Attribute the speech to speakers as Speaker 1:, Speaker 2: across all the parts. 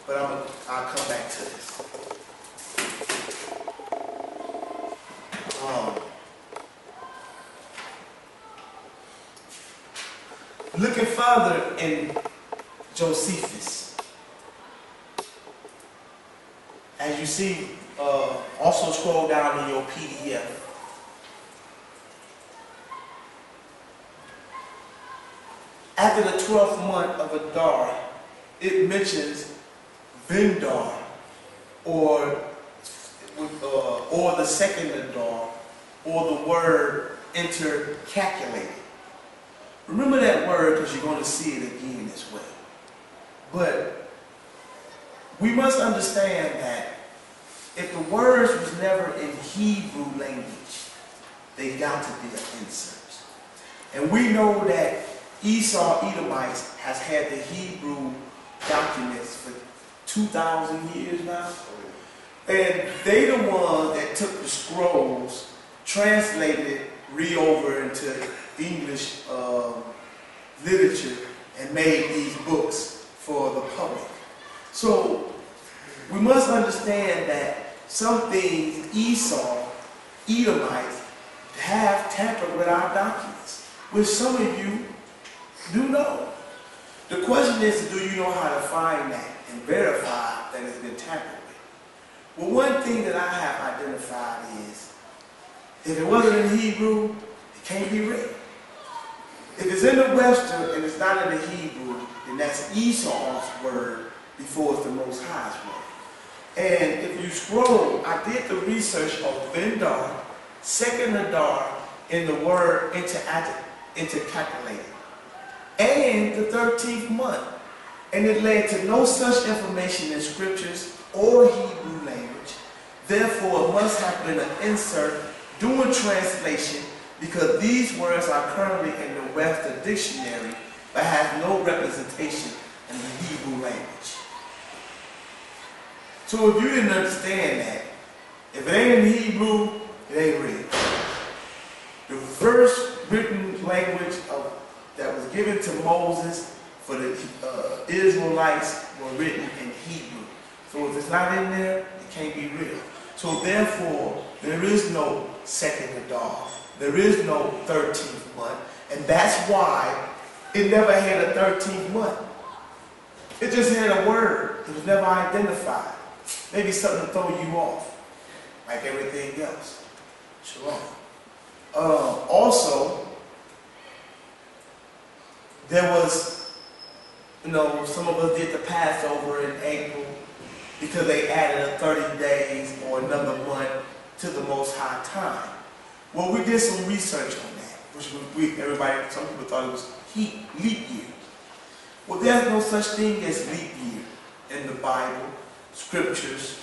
Speaker 1: but I'll come back to this. Looking further in Josephus, as you see, also scroll down in your PDF. After the 12th month of Adar, it mentions Vendar, or the second Adar, or the word intercalculated. Remember that word because you're going to see it again as well. But we must understand that if the words was never in Hebrew language, they got to be an insert. And we know that Esau Edomites has had the Hebrew documents for 2,000 years now. And they the ones that took the scrolls, translated it, re-over into English literature, and made these books for the public. So we must understand that some things Esau, Edomites, have tampered with our documents, which some of you do know. The question is, do you know how to find that and verify that it's been tampered with? Well, one thing that I have identified is, if it wasn't in Hebrew, it can't be written. If it's in the Webster and it's not in the Hebrew, then that's Esau's word before it's the Most High's word. And if you scroll, I did the research of Vendar, second Adar, in the word intercalculated, and the 13th month. And it led to no such information in scriptures or Hebrew language. Therefore, it must have been an insert doing translation, because these words are currently in the Webster dictionary but have no representation in the Hebrew language. So if you didn't understand that, if it ain't in Hebrew, it ain't real. The first written language that was given to Moses for the Israelites were written in Hebrew. So if it's not in there, it can't be real. So therefore, there is no second Adar. There is no 13th month. And that's why it never had a 13th month. It just had a word. It was never identified. Maybe something to throw you off, like everything else. Shalom. Also, there was, some of us did the Passover in April because they added a 30 days or another month to the Most High time. Well, we did some research on that, which some people thought it was leap year. Well, there's no such thing as leap year in the Bible, scriptures,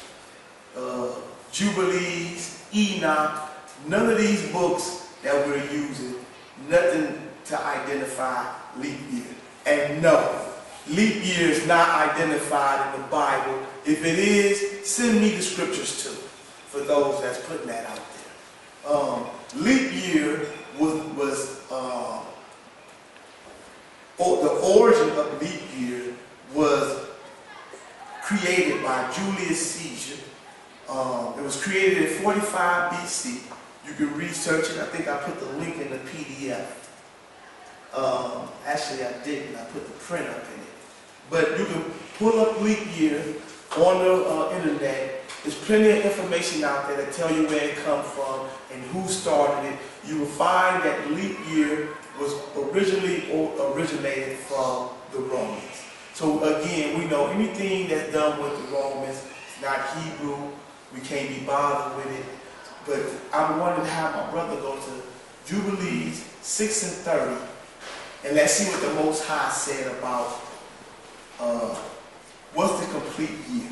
Speaker 1: Jubilees, Enoch, none of these books that we're using, nothing to identify leap year. And no, leap year is not identified in the Bible. If it is, send me the scriptures too, for those that's putting that out there. Leap year the origin of leap year was created by Julius Caesar. It was created in 45 BC. You can research it. I think I put the link in the PDF. Actually, I didn't. I put the print up in it. But you can pull up leap year on the internet. There's plenty of information out there that tell you where it comes from and who started it. You will find that leap year was originated from the Romans. So again, we know anything that's done with the Romans is not Hebrew. We can't be bothered with it. But I wanted to have my brother go to Jubilees 6 and 30, and let's see what the Most High said about what's the complete year.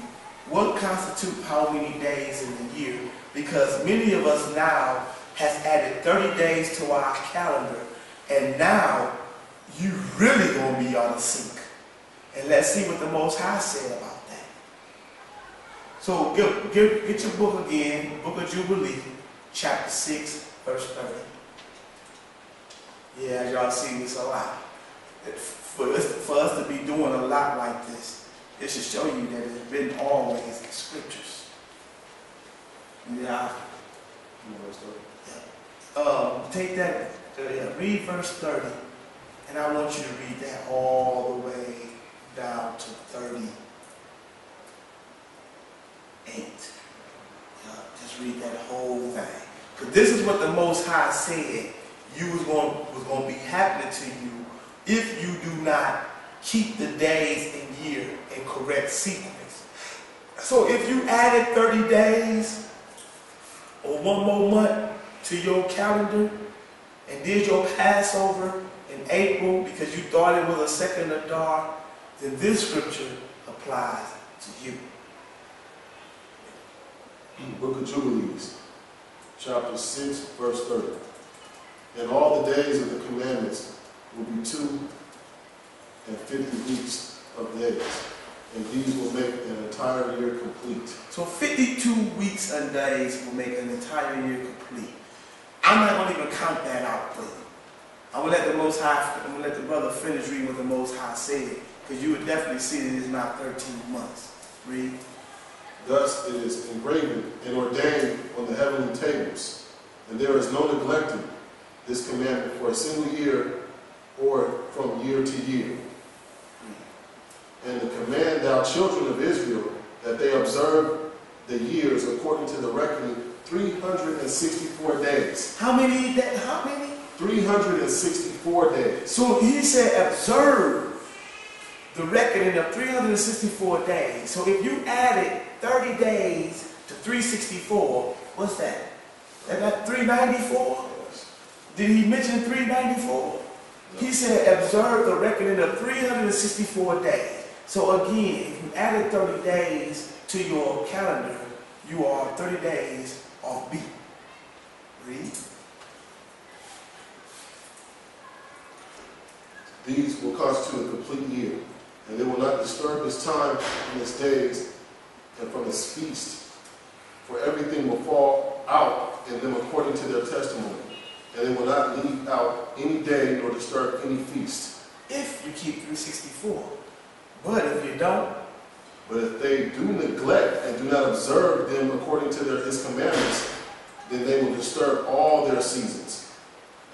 Speaker 1: What constitutes how many days in the year? Because many of us now has added 30 days to our calendar, and now you really gonna be out of sync. And let's see what the Most High said about that. So get your book again, Book of Jubilee, chapter 6, verse 30. Yeah, as y'all see, it's a lot. For us to be doing a lot like this, It should show you that it's written always in the scriptures. Yeah. Take that, read verse 30, and I want you to read that all the way down to 38. Just read that whole thing. Because this is what the Most High said was going to be happening to you if you do not keep the days and year in correct sequence. So if you added 30 days or one more month to your calendar and did your Passover in April because you thought it was a second Adar, then this scripture applies to you.
Speaker 2: Book of Jubilees, chapter 6, verse 30. And all the days of the commandments will be 250 weeks of days, and these will make an entire year complete.
Speaker 1: So 52 weeks and days will make an entire year complete. I'm not going to even count that out for you. I'm going to let the Most High, I'm going to let the brother finish reading what the Most High said, because you would definitely see that it's not 13 months. Read.
Speaker 2: Thus it is engraven and ordained on the heavenly tables, and there is no neglecting this commandment for a single year or from year to year. And to command thou children of Israel that they observe the years according to the reckoning 364 days.
Speaker 1: How many?
Speaker 2: 364 days.
Speaker 1: So he said observe the reckoning of 364 days. So if you added 30 days to 364, what's that? That 394? Did he mention 394? No. He said observe the reckoning of 364 days. So again, if you added 30 days to your calendar, you are 30 days off beat. Read.
Speaker 2: These will constitute a complete year, and they will not disturb its time and its days and from its feast, for everything will fall out in them according to their testimony, and they will not leave out any day nor disturb any feast.
Speaker 1: If you keep 364. But if you don't.
Speaker 2: But if they do neglect and do not observe them according to his commandments, then they will disturb all their seasons,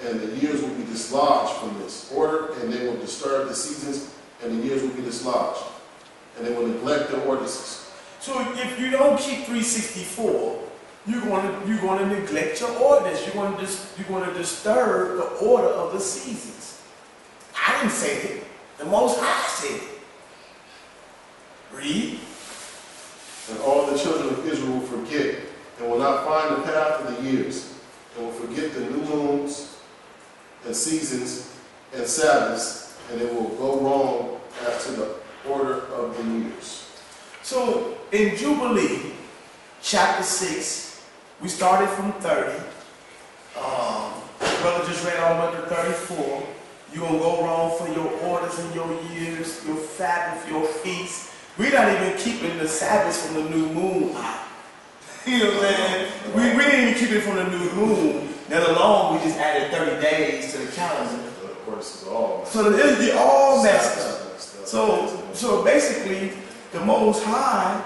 Speaker 2: and the years will be dislodged from this order, and they will disturb the seasons, and the years will be dislodged, and they will neglect their ordinances.
Speaker 1: So if you don't keep 364, you're going to neglect your ordinance. You're going to disturb the order of the seasons. I didn't say it. The Most High said it. Read.
Speaker 2: And all the children of Israel will forget, and will not find the path of the years, and will forget the new moons and seasons and Sabbaths, and it will go wrong as to the order of the years.
Speaker 1: So in Jubilee, chapter 6, we started from 30. Brother just read all the way to 34. You're going to go wrong for your orders and your years, your Sabbath, your feasts. We're not even keeping the Sabbath from the new moon out. You know what I'm saying? We didn't even keep it from the new moon. Let alone we just added 30 days to the calendar.
Speaker 2: Of course, it's all
Speaker 1: so it's all messed up. So basically, the Most High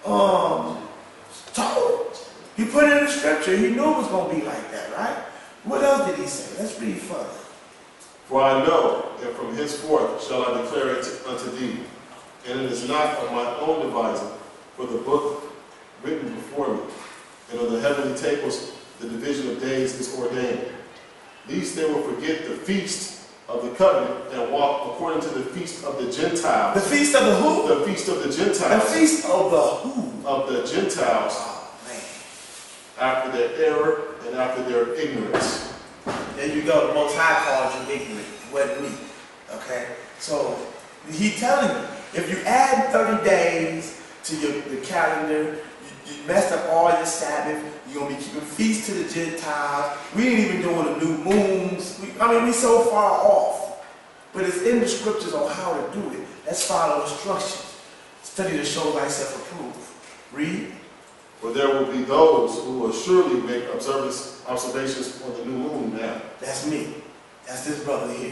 Speaker 1: told. He put it in the scripture. He knew it was going to be like that, right? What else did he say? Let's read further.
Speaker 2: For I know that from henceforth shall I declare it unto thee, and it is not of my own devising, for the book written before me, and on the heavenly tables the division of days is ordained. These they will forget the feast of the covenant, and walk according to the feast of the Gentiles.
Speaker 1: The feast of the who?
Speaker 2: The feast of the Gentiles.
Speaker 1: The feast of the who?
Speaker 2: Of the Gentiles.
Speaker 1: Oh, man.
Speaker 2: After their error and after their ignorance.
Speaker 1: There you go. The Most High called you ignorant. It wasn't me. Okay? So, he telling you, if you add 30 days to your calendar, you messed up all your Sabbath, you're going to be keeping feasts to the Gentiles. We ain't even doing the new moons. We so far off. But it's in the scriptures on how to do it. Let's follow instructions. Study to show thyself approved. Read.
Speaker 2: For there will be those who will surely make observations on the new moon now.
Speaker 1: That's me. That's this brother here.